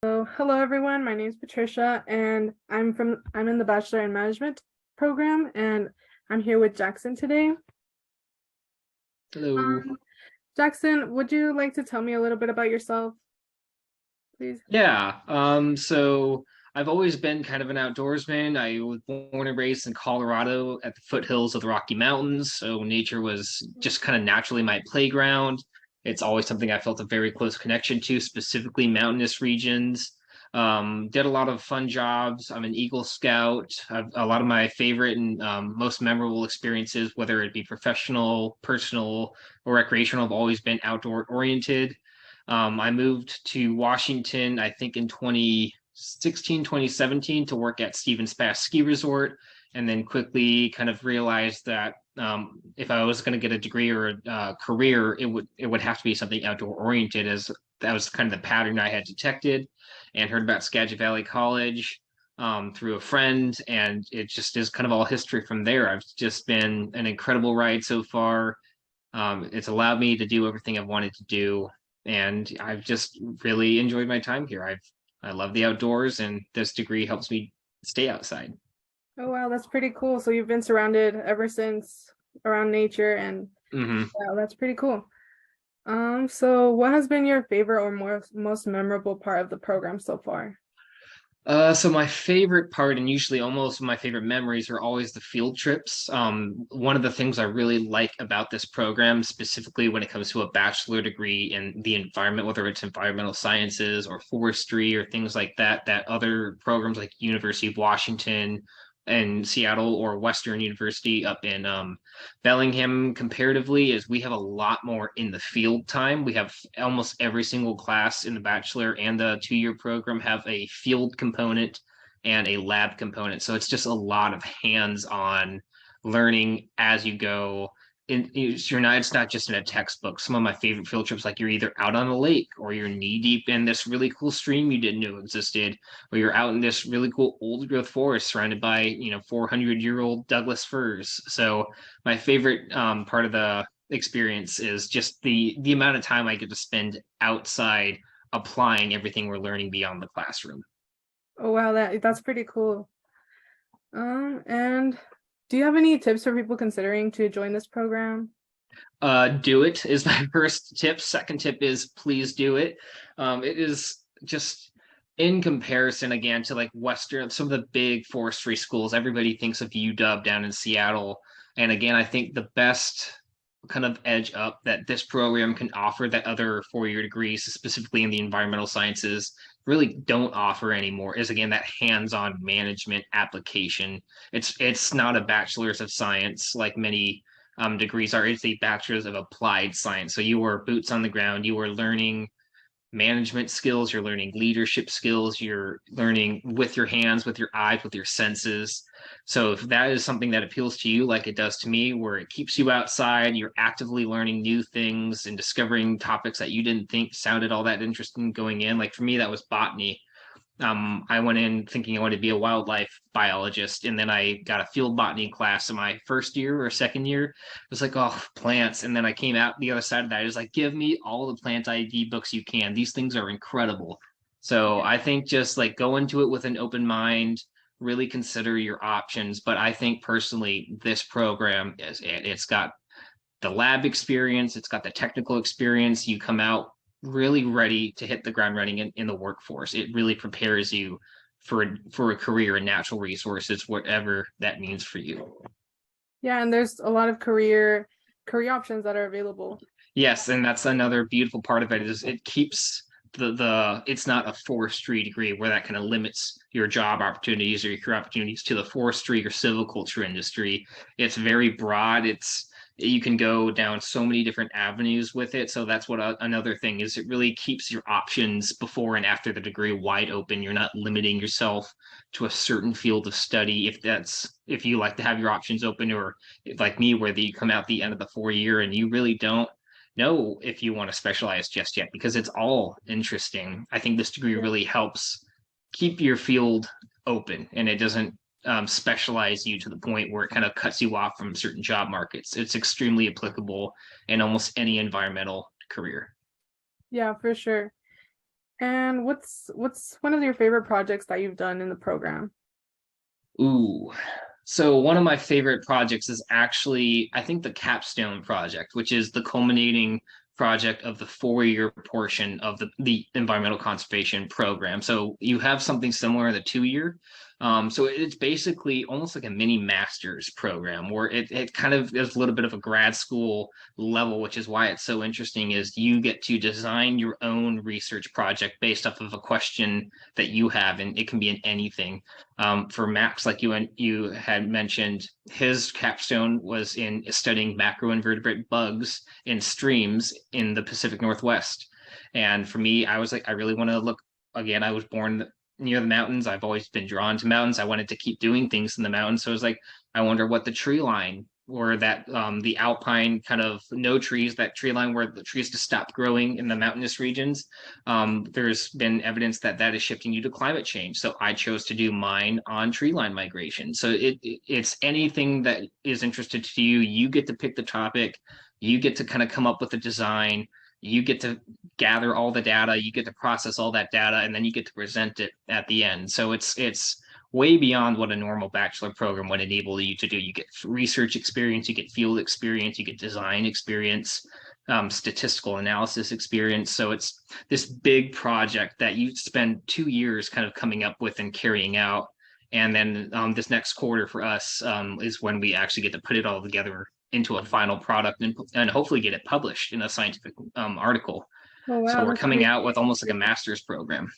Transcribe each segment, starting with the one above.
So, hello everyone. My name is Patricia, and I'm in the Bachelor in Management program, and I'm here with Jackson today. Hello. Jackson, would you like to tell me a little bit about yourself, please? Yeah. So I've always been kind of an outdoorsman. I was born and raised in Colorado at the foothills of the Rocky Mountains. So nature was just kind of naturally my playground. It's always something I felt a very close connection to, specifically mountainous regions. Did a lot of fun jobs. I'm an Eagle Scout. A lot of my favorite and most memorable experiences, whether it be professional, personal, or recreational, have always been outdoor oriented. I moved to Washington, I think in 2016, 2017 to work at Stevens Pass Ski Resort, and then quickly kind of realized that if I was going to get a degree or a career, it would have to be something outdoor oriented, as that was kind of the pattern I had detected and heard about Skagit Valley College through a friend, and it just is kind of all history from there. I've just been an incredible ride so far. It's allowed me to do everything I've wanted to do, and I've just really enjoyed my time here. I love the outdoors, and this degree helps me stay outside. Oh wow, that's pretty cool. So you've been surrounded ever since around nature, and hmm wow, that's pretty cool. So what has been your favorite or most memorable part of the program so far? So my favorite part, and usually almost my favorite memories, are always the field trips. One of the things I really like about this program, specifically when it comes to a bachelor degree in the environment, whether it's environmental sciences or forestry or things like that, that other programs like University of Washington and Seattle or Western University up in Bellingham comparatively, is we have a lot more in the field time. We have almost every single class in the bachelor and the 2-year program have a field component and a lab component. So it's just a lot of hands-on learning as you go. It's not just in a textbook. Some of my favorite field trips, like you're either out on a lake or you're knee deep in this really cool stream you didn't know existed, or you're out in this really cool old growth forest surrounded by 400-year-old Douglas firs. So my favorite part of the experience is just the amount of time I get to spend outside applying everything we're learning beyond the classroom. Oh wow, that's pretty cool. And do you have any tips for people considering to join this program? Do it is my first tip. Second tip is please do it. It is just in comparison again to like Western, some of the big forestry schools. Everybody thinks of UW down in Seattle, and again, I think the best kind of edge up that this program can offer that other 4-year degrees, specifically in the environmental sciences, really don't offer anymore is again that hands-on management application. It's not a bachelor's of science like many degrees are. It's a bachelor's of applied science. So you are boots on the ground. You are learning management skills, you're learning leadership skills, you're learning with your hands, with your eyes, with your senses. So if that is something that appeals to you, like it does to me, where it keeps you outside, you're actively learning new things and discovering topics that you didn't think sounded all that interesting going in. Like for me, that was botany. I went in thinking I wanted to be a wildlife biologist, and then I got a field botany class in my first year or second year. It was like, oh, plants. And then I came out the other side of that. It was like, give me all the plant ID books you can. These things are incredible. So I think just like go into it with an open mind, really consider your options. But I think personally, this program it's got the lab experience, it's got the technical experience. You come out really ready to hit the ground running in the workforce. It really prepares you for a career in natural resources, whatever that means for you. Yeah, and there's a lot of career options that are available. Yes, and that's another beautiful part of it is it keeps the it's not a forestry degree where that kind of limits your job opportunities or your career opportunities to the forestry or silviculture industry. It's very broad. It's you can go down so many different avenues with it. So that's what another thing is. It really keeps your options before and after the degree wide open. You're not limiting yourself to a certain field of study if you like to have your options open, or like me, where you come out the end of the 4 year and you really don't know if you want to specialize just yet because it's all interesting. I think this degree Yeah. really helps keep your field open, and it doesn't specialize you to the point where it kind of cuts you off from certain job markets. It's extremely applicable in almost any environmental career. Yeah, for sure. And what's one of your favorite projects that you've done in the program? Ooh. So one of my favorite projects is actually, I think, the capstone project, which is the culminating project of the 4-year portion of the environmental conservation program. So you have something similar in the 2-year. So it's basically almost like a mini master's program where it kind of is a little bit of a grad school level, which is why it's so interesting, is you get to design your own research project based off of a question that you have, and it can be in anything. For Max, like you had mentioned, his capstone was in studying macroinvertebrate bugs in streams in the Pacific Northwest. And for me, I was like, I really want to look again. I was born near the mountains. I've always been drawn to mountains. I wanted to keep doing things in the mountains. So I was like, I wonder what the tree line or that the alpine kind of no trees, that tree line where the trees just stop growing in the mountainous regions. There's been evidence that that is shifting due to climate change. So I chose to do mine on tree line migration. So it's anything that is interested to you. You get to pick the topic. You get to kind of come up with a design. You get to gather all the data. You get to process all that data, and then you get to present it at the end. So it's way beyond what a normal bachelor program would enable you to do. You get research experience, you get field experience, you get design experience, statistical analysis experience. So it's this big project that you spend 2 years kind of coming up with and carrying out. And then this next quarter for us is when we actually get to put it all together into a final product and hopefully get it published in a scientific article. Oh So wow, we're that's coming pretty out with cool. almost like a master's program.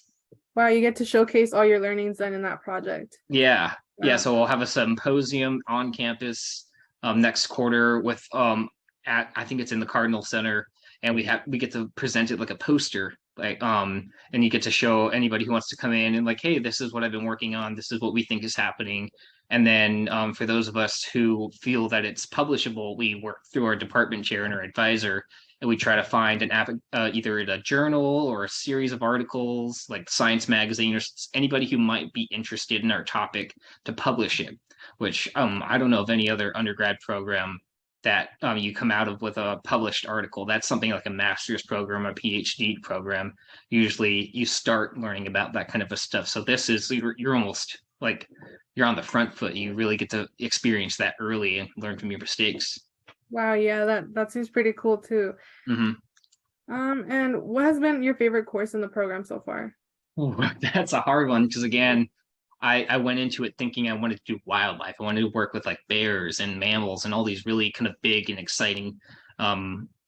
Wow, you get to showcase all your learnings done in that project. Yeah, yeah. Wow. So we'll have a symposium on campus next quarter with at I think it's in the Cardinal Center, and we get to present it like a poster, like and you get to show anybody who wants to come in and like, hey, this is what I've been working on. This is what we think is happening. And then for those of us who feel that it's publishable, we work through our department chair and our advisor, and we try to find an app, either in a journal or a series of articles like Science Magazine or anybody who might be interested in our topic to publish it. Which I don't know of any other undergrad program that you come out of with a published article. That's something like a master's program, a PhD program. Usually, you start learning about that kind of a stuff. So this is you're almost like you're on the front foot. You really get to experience that early and learn from your mistakes. Wow, yeah, that seems pretty cool too. Mm-hmm. And what has been your favorite course in the program so far? Ooh, that's a hard one because again, I went into it thinking I wanted to do wildlife. I wanted to work with like bears and mammals and all these really kind of big and exciting,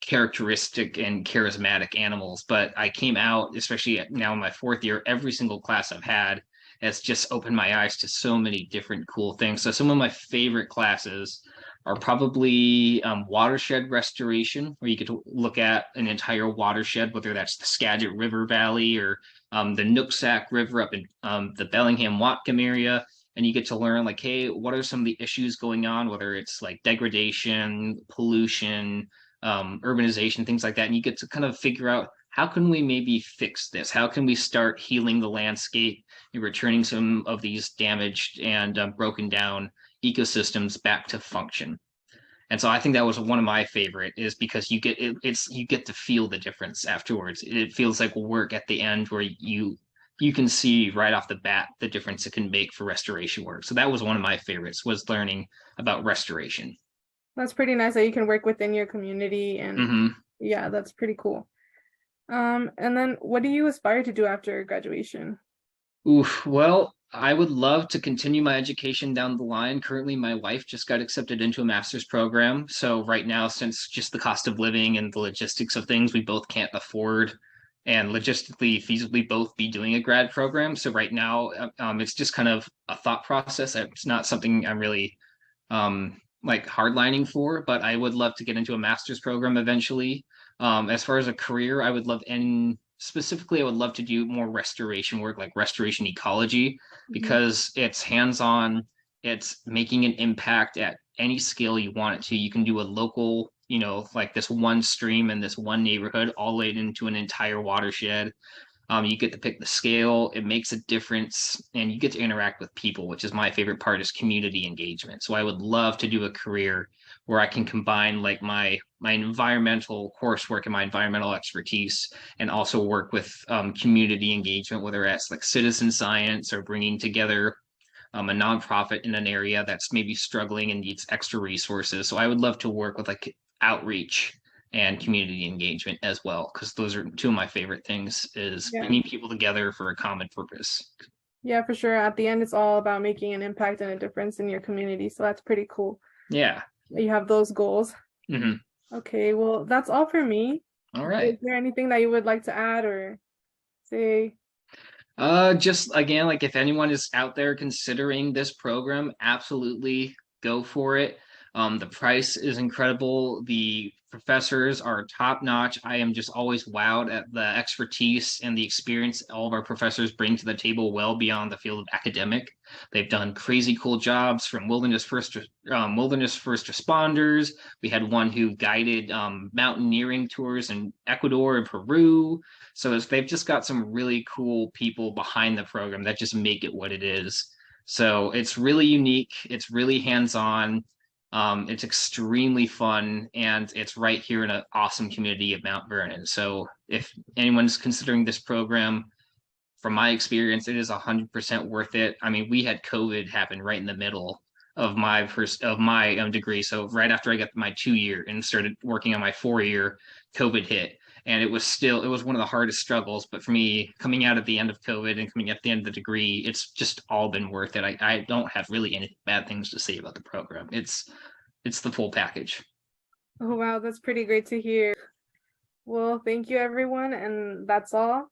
characteristic and charismatic animals. But I came out, especially now in my 4th year, every single class I've had has just opened my eyes to so many different cool things. So some of my favorite classes are probably watershed restoration, where you get to look at an entire watershed, whether that's the Skagit River Valley or the Nooksack River up in the Bellingham Whatcom area. And you get to learn like, hey, what are some of the issues going on, whether it's like degradation, pollution, urbanization, things like that. And you get to kind of figure out how can we maybe fix this? How can we start healing the landscape and returning some of these damaged and broken down ecosystems back to function? And so I think that was one of my favorite, is because you get to feel the difference afterwards. It feels like work at the end where you can see right off the bat the difference it can make for restoration work. So that was one of my favorites, was learning about restoration. That's pretty nice that you can work within your community, and Hmm. yeah, that's pretty cool. And then what do you aspire to do after graduation? Oof, well, I would love to continue my education down the line. Currently, my wife just got accepted into a master's program. So right now, since just the cost of living and the logistics of things, we both can't afford and logistically feasibly both be doing a grad program. So right now, it's just kind of a thought process. It's not something I'm really like hardlining for, but I would love to get into a master's program eventually. As far as a career, I would love, and specifically, I would love to do more restoration work, like restoration ecology, Mhm. because it's hands-on, it's making an impact at any scale you want it to. You can do a local, like this one stream in this one neighborhood, all the way into an entire watershed. You get to pick the scale, it makes a difference, and you get to interact with people, which is my favorite part, is community engagement. So I would love to do a career where I can combine like my environmental coursework and my environmental expertise, and also work with community engagement, whether that's like citizen science or bringing together a nonprofit in an area that's maybe struggling and needs extra resources. So I would love to work with like outreach and community engagement as well, because those are two of my favorite things, is Yeah. bringing people together for a common purpose. Yeah, for sure. At the end, it's all about making an impact and a difference in your community. So that's pretty cool Yeah. that you have those goals. Hmm. Okay, well, that's all for me. All Is right. there anything that you would like to add or say? Just again, like if anyone is out there considering this program, absolutely go for it. The price is incredible. The professors are top notch. I am just always wowed at the expertise and the experience all of our professors bring to the table, well beyond the field of academic. They've done crazy cool jobs, from wilderness first responders. We had one who guided mountaineering tours in Ecuador and Peru. So they've just got some really cool people behind the program that just make it what it is. So it's really unique. It's really hands-on. It's extremely fun, and it's right here in an awesome community of Mount Vernon. So if anyone's considering this program, from my experience, it is 100% worth it. I mean, we had COVID happen right in the middle of my degree. So right after I got my 2 year and started working on my 4 year, COVID hit. And it was one of the hardest struggles. But for me, coming out at the end of COVID and coming at the end of the degree, it's just all been worth it. I don't have really any bad things to say about the program. It's the full package. Oh, wow, that's pretty great to hear. Well, thank you, everyone. And that's all.